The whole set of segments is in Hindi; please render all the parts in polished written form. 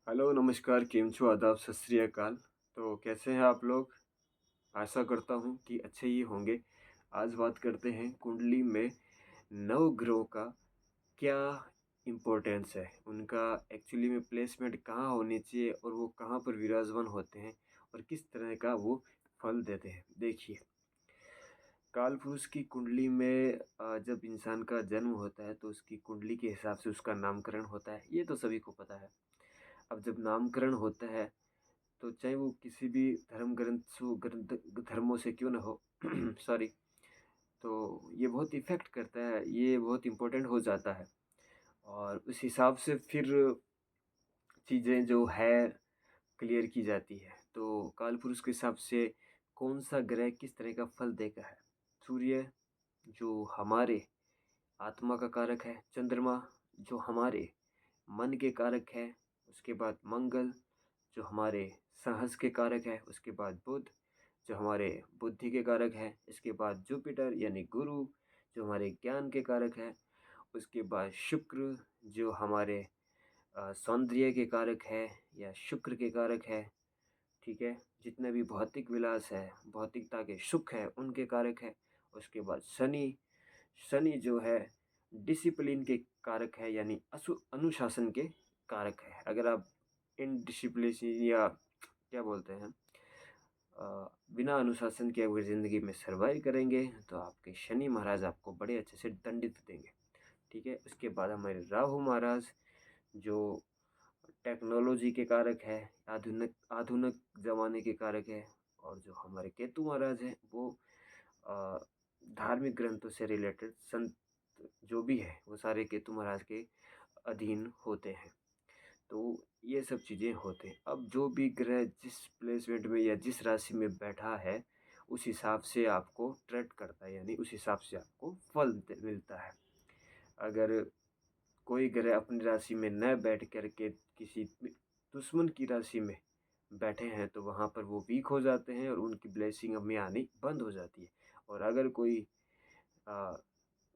हेलो, नमस्कार, केम छो, आदाब, सत श्री अकाल। तो कैसे हैं आप लोग? आशा करता हूँ कि अच्छे ही होंगे। आज बात करते हैं कुंडली में नवग्रहों का क्या इम्पोर्टेंस है, उनका एक्चुअली में प्लेसमेंट कहाँ होनी चाहिए और वो कहाँ पर विराजमान होते हैं और किस तरह का वो फल देते हैं। देखिए, कालपुरुष की कुंडली में जब इंसान का जन्म होता है तो उसकी कुंडली के हिसाब से उसका नामकरण होता है, ये तो सभी को पता है। अब जब नामकरण होता है तो चाहे वो किसी भी धर्मों से क्यों ना हो सॉरी, तो ये बहुत इफ़ेक्ट करता है, ये बहुत इम्पोर्टेंट हो जाता है और उस हिसाब से फिर चीज़ें जो है क्लियर की जाती है। तो कालपुरुष के हिसाब से कौन-सा ग्रह किस तरह का फल देगा है। सूर्य जो हमारे आत्मा का कारक है, चंद्रमा जो हमारे मन के कारक है, उसके बाद मंगल जो हमारे साहस के कारक है, उसके बाद बुध जो हमारे बुद्धि के कारक है, इसके बाद जुपिटर यानी गुरु जो हमारे ज्ञान के कारक है, उसके बाद शुक्र जो हमारे सौंदर्य के कारक है या शुक्र के कारक है, ठीक है? जितने भी भौतिक विलास है, भौतिकता के सुख है, उनके कारक है। उसके बाद शनि, शनि जो है डिसिप्लिन के कारक है यानी अनुशासन के कारक है। अगर आप इनडिसिप्लिन या क्या बोलते हैं बिना अनुशासन के अगर ज़िंदगी में सर्वाइव करेंगे तो आपके शनि महाराज आपको बड़े अच्छे से दंडित देंगे, ठीक है? उसके बाद हमारे राहु महाराज जो टेक्नोलॉजी के कारक है, आधुनिक आधुनिक ज़माने के कारक है और जो हमारे केतु महाराज हैं वो अ, धार्मिक ग्रंथों से रिलेटेड संत जो भी है वो सारे केतु महाराज के अधीन होते हैं। तो ये सब चीज़ें होते हैं। अब जो भी ग्रह जिस प्लेसमेंट में या जिस राशि में बैठा है, उस हिसाब से आपको ट्रीट करता है, यानी उस हिसाब से आपको फल मिलता है। अगर कोई ग्रह अपनी राशि में न बैठ कर के किसी दुश्मन की राशि में बैठे हैं तो वहाँ पर वो वीक हो जाते हैं और उनकी ब्लेसिंग हमें आनी बंद हो जाती है। और अगर कोई अ,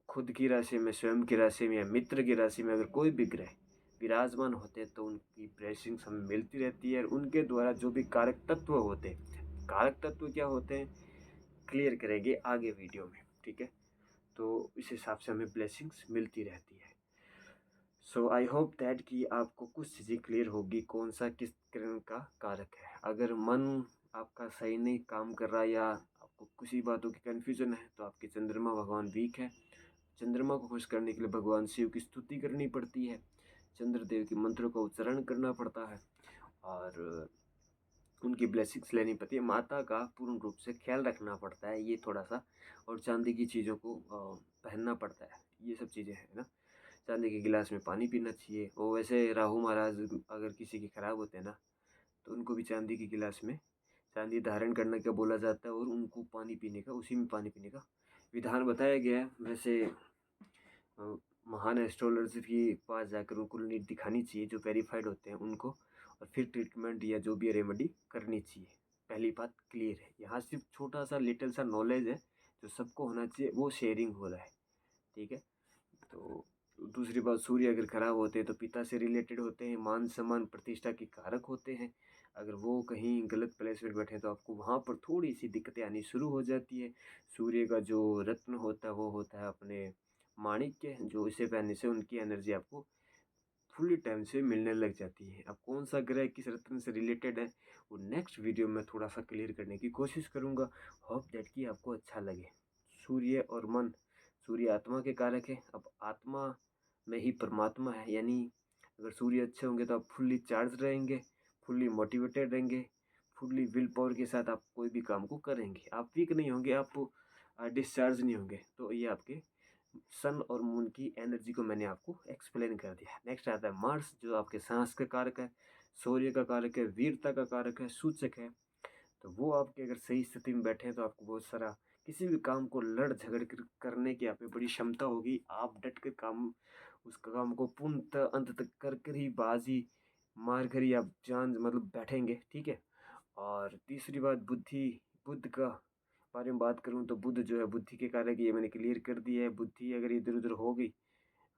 खुद की राशि में, स्वयं की राशि में या मित्र की राशि में अगर कोई भी ग्रह विराजमान होते हैं तो उनकी ब्लेसिंग्स हमें मिलती रहती है और उनके द्वारा जो भी कारक तत्व होते हैं, कारक तत्व क्या होते हैं क्लियर करेंगे आगे वीडियो में, ठीक है? तो इस हिसाब से हमें ब्लेसिंग्स मिलती रहती है। सो आई होप दैट कि आपको कुछ चीज़ें क्लियर होगी कौन सा किस किरण का कारक है। अगर मन आपका सही नहीं काम कर रहा या आपको किसी बातों की कन्फ्यूजन है तो आपके चंद्रमा भगवान वीक है। चंद्रमा को खुश करने के लिए भगवान शिव की स्तुति करनी पड़ती है, चंद्रदेव के मंत्रों का उच्चारण करना पड़ता है और उनकी ब्लेसिंग्स लेनी पड़ती है। माता का पूर्ण रूप से ख्याल रखना पड़ता है, ये थोड़ा-सा, और चांदी की चीज़ों को पहनना पड़ता है। ये सब चीज़ें हैं ना। चांदी के गिलास में पानी पीना चाहिए और वैसे राहु महाराज अगर किसी के खराब होते हैं ना, तो उनको भी चांदी के गिलास में चांदी धारण करने का बोला जाता है और उनको पानी पीने का, उसी में पानी पीने का विधान बताया गया है। वैसे अ, महान एस्ट्रोलॉजर के पास जाकर उनको नीट दिखानी चाहिए जो वेरीफाइड होते हैं उनको, और फिर ट्रीटमेंट या जो भी रेमेडी करनी चाहिए। पहली बात क्लियर है। यहाँ सिर्फ छोटा सा लिटिल सा नॉलेज है जो सबको होना चाहिए, वो शेयरिंग हो रहा है, ठीक है? तो दूसरी बात, सूर्य अगर खराब होते हैं तो पिता से रिलेटेड होते हैं, मान सम्मान प्रतिष्ठा के कारक होते हैं। अगर वो कहीं गलत प्लेस में बैठे तो आपको वहाँ पर थोड़ी सी दिक्कतें आनी शुरू हो जाती है। सूर्य का जो रत्न होता है वो होता है अपने माणिक्य, जो इसे पहनने से उनकी एनर्जी आपको फुल्ली टाइम से मिलने लग जाती है। अब कौन सा ग्रह किस रत्न से रिलेटेड है वो नेक्स्ट वीडियो में थोड़ा सा क्लियर करने की कोशिश करूँगा। होप दैट कि आपको अच्छा लगे। सूर्य और मन, सूर्य आत्मा के कारक है। अब आत्मा में ही परमात्मा है, यानी अगर सूर्य अच्छे होंगे तो आप फुल्ली चार्ज रहेंगे, फुल्ली मोटिवेटेड रहेंगे, फुल्ली विल पावर के साथ आप कोई भी काम को करेंगे। आप वीक नहीं होंगे, आप डिस्चार्ज नहीं होंगे। तो ये आपके सन और मून की एनर्जी को मैंने आपको एक्सप्लेन कर दिया। नेक्स्ट आता है मार्स जो आपके सांस का कारक है, शौर्य का कारक है, वीरता का कारक है, सूचक है। तो वो आपके अगर सही स्थिति में बैठे हैं तो आपको बहुत सारा किसी भी काम को लड़ झगड़ कर करने की आप में बड़ी क्षमता होगी। आप डट कर काम उस काम को पूर्णतः अंत तक कर कर ही बाजी मार कर ही आप जान मतलब बैठेंगे, ठीक है? और तीसरी बात बुद्धि, बुद्ध का बारे में बात करूँ तो बुध जो है बुद्धि के कारक, ये मैंने क्लियर कर दिया है। बुद्धि अगर इधर-उधर हो गई,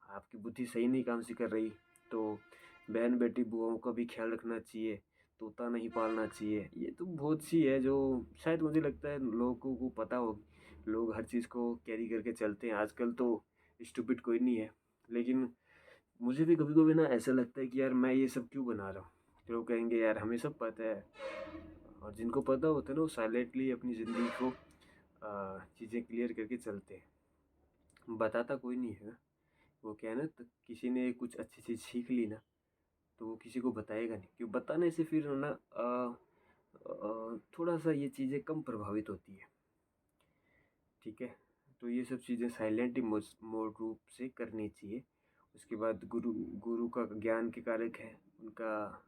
आपकी बुद्धि सही नहीं काम से कर रही, तो बहन बेटी बुआओं का भी ख्याल रखना चाहिए, तोता नहीं पालना चाहिए। ये तो बहुत सी है जो शायद मुझे लगता है लोगों को पता होगी। लोग हर चीज़ को कैरी करके चलते हैं। आजकल तो स्टूपिड कोई नहीं है। लेकिन मुझे भी कभी-कभी ना ऐसा लगता है कि यार मैं ये सब क्यों बना रहा हूँ? तो लोग कहेंगे यार हमें सब पता है। और जिनको पता होता है ना वो साइलेंटली अपनी ज़िंदगी को चीज़ें क्लियर करके चलते हैं। बताता कोई नहीं है ना। वो क्या है ना, तो किसी ने कुछ अच्छी चीज़ सीख ली ना तो वो किसी को बताएगा नहीं, क्यों बताने से फिर ना थोड़ा सा ये चीज़ें कम प्रभावित होती है। ठीक है, तो ये सब चीज़ें साइलेंटली मोड रूप से करनी चाहिए। उसके बाद गुरु गुरु का ज्ञान के कारक है, उनका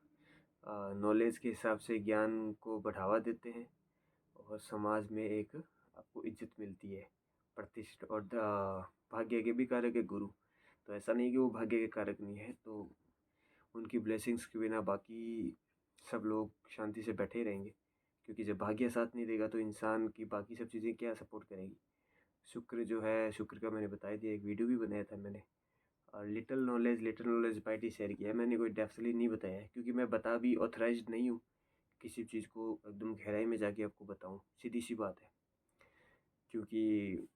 नॉलेज के हिसाब से ज्ञान को बढ़ावा देते हैं और समाज में एक आपको इज्जत मिलती है, प्रतिष्ठा। और भाग्य के भी कारक है गुरु। तो ऐसा नहीं कि वो भाग्य के कारक नहीं है, तो उनकी ब्लेसिंग्स के बिना बाकी सब लोग शांति से बैठे रहेंगे। क्योंकि जब भाग्य साथ नहीं देगा तो इंसान की बाकी सब चीज़ें क्या सपोर्ट करेगी। शुक्र जो है, शुक्र का मैंने बता दिया, एक वीडियो भी बनाया था मैंने। और लिटिल नॉलेज बाइट शेयर किया है मैंने, कोई डेप्थली नहीं बताया है क्योंकि मैं बता भी ऑथराइज्ड नहीं हूँ किसी चीज़ को एकदम गहराई में जाके आपको बताऊँ, सीधी सी बात है। क्योंकि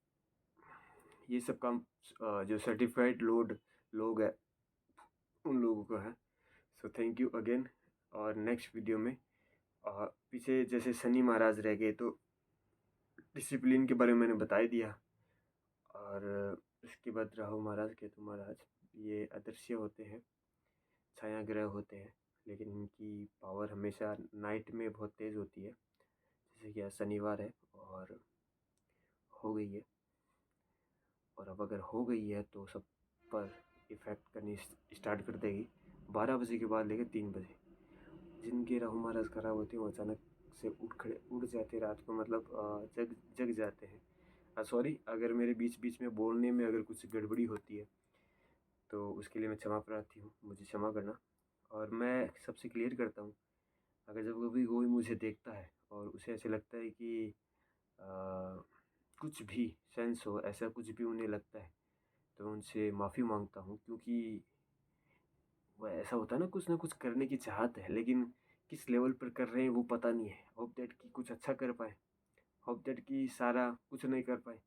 ये सब काम जो सर्टिफाइड लोग हैं उन लोगों का है। So thank you again. और नेक्स्ट वीडियो में पीछे जैसे शनि महाराज रह गए तो डिसिप्लिन के बारे में मैंने बता ही दिया। और उसके बाद राहु महाराज केतु महाराज ये अदृश्य होते हैं, छाया ग्रह होते हैं, लेकिन इनकी पावर हमेशा नाइट में बहुत तेज़ होती है। जैसे कि आज शनिवार है और हो गई है, और अब अगर हो गई है तो सब पर इफ़ेक्ट करनी स्टार्ट कर देगी 12 बजे के बाद लेकर 3 बजे। जिनके राहु महाराज खराब होते हैं वो अचानक से उठ जाते हैं रात को, मतलब जग जग जाते हैं। सॉरी, अगर मेरे बीच बीच में बोलने में अगर कुछ गड़बड़ी होती है तो उसके लिए मैं क्षमा प्रार्थी हूँ, मुझे क्षमा करना। और मैं सबसे क्लियर करता हूँ, अगर जब कभी कोई मुझे देखता है और उसे ऐसे लगता है कि अ, कुछ भी सेंस हो, ऐसा कुछ भी उन्हें लगता है, तो उनसे माफ़ी मांगता हूँ। क्योंकि वो ऐसा होता है ना कुछ करने की चाहत है, लेकिन किस लेवल पर कर रहे हैं वो पता नहीं है। होप दैट कि कुछ अच्छा कर पाए, होप दैट कि सारा कुछ नहीं कर पाए।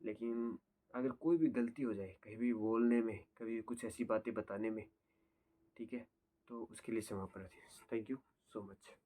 लेकिन अगर कोई भी गलती हो जाए कहीं भी बोलने में, कभी कुछ ऐसी बातें बताने में, ठीक है, तो उसके लिए क्षमा प्रार्थी। Thank you so much.